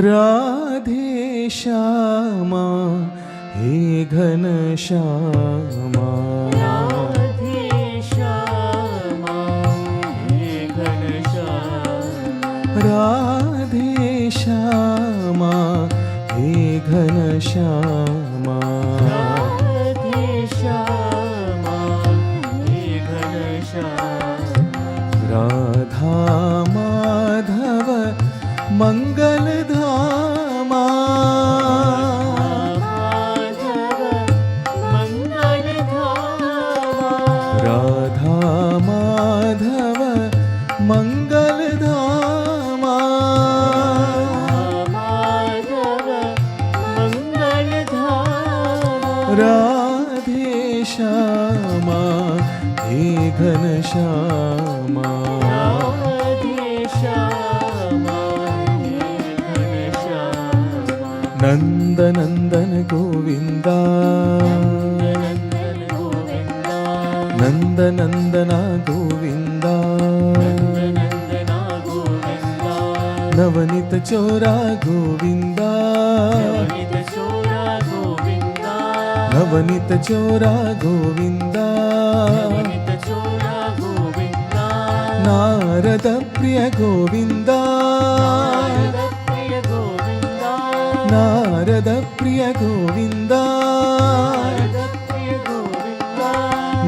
राधे श्यामा हे घनश्यामा, राधे श्यामा हे घनश्यामा, राधे श्यामा हे घनश्यामा, राधे श्यामा हे घनश्यामा, राधा माधव मंगलधामा, माधव मंगलधामा, राधा माधव मंगलधामा, माधव मंगलधामा, राधे श्यामा हे घनश्यामा, राधे श्यामा हे घनश्यामा, नंद नंदन गोविंदा, नंदन गोविंदा, नंद नंदना गोविंदा, नंदना गोविंदा, नवनीत चोरा गोविंदा, नवनीत चोरा गोविंदा, नवनीत चोरा गोविंदा, नवनीत चोरा गोविंदा, नारद प्रिय गोविंदा, नारद प्रिय गोविंदा, नारद प्रिय गोविंदा, नारद प्रिय गोविंदा,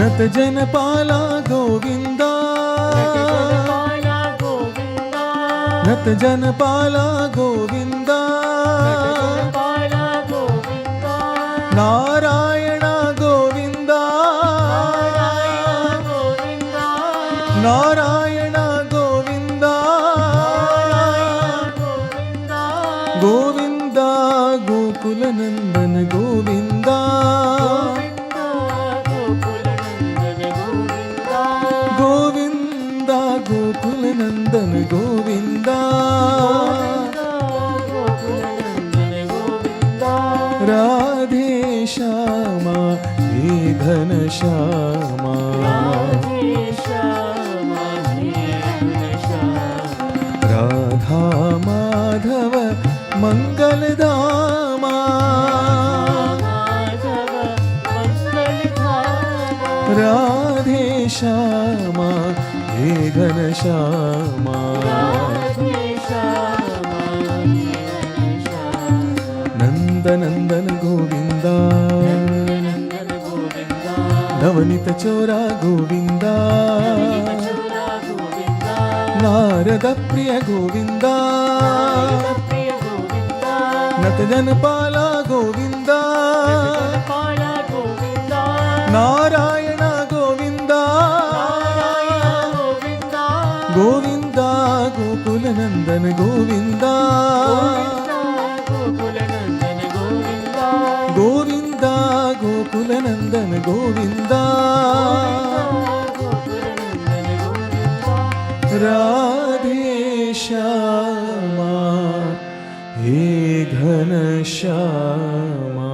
नत जनपाला गोविंदा, नटजनपाला गोविंदा, नत जनपाला गोविंदा, नटजनपाला गोविंदा, नारायण गोविंदा, नारायण गोविंदा, नारायण गोविंदा, गोविंदा, गोविंदा गोकुल नंदन गोविंदा, गोविंदा गोकुल नंदन गोविंदा, गोविंदा गोकुल नंदन गोविंदा, गोकुल नंदन गोविंदा, राधे श्यामा हे घनश्यामा, राधे श्यामा हे घनश्यामा, राधा माधव मंगलधामा, माधव मंगलधामा, राधे श्यामा हे घनश्यामा, राधे श्यामा हे घनश्यामा, नंद नंदन गोविंदा, नंदन गोविंदा, नवनीत चोरा गोविंदा, नवनीत चोरा गोविंदा, नारद प्रिय गोविंदा, नारद प्रिय गोविंदा, नत जनपाला गोविंदा, नटजनपाला गोविंदा, नारायण गोविंदा, नारायण गोविंदा, गोविंदा गोकुल नंदन गोविंदा, गोविंदा गोकुल नंदन गोविंदा, गोविंदा गोकुल नंदन गोविंदा, गोकुल नंदन गोविंदा, राधे श्यामा हे घनश्यामा।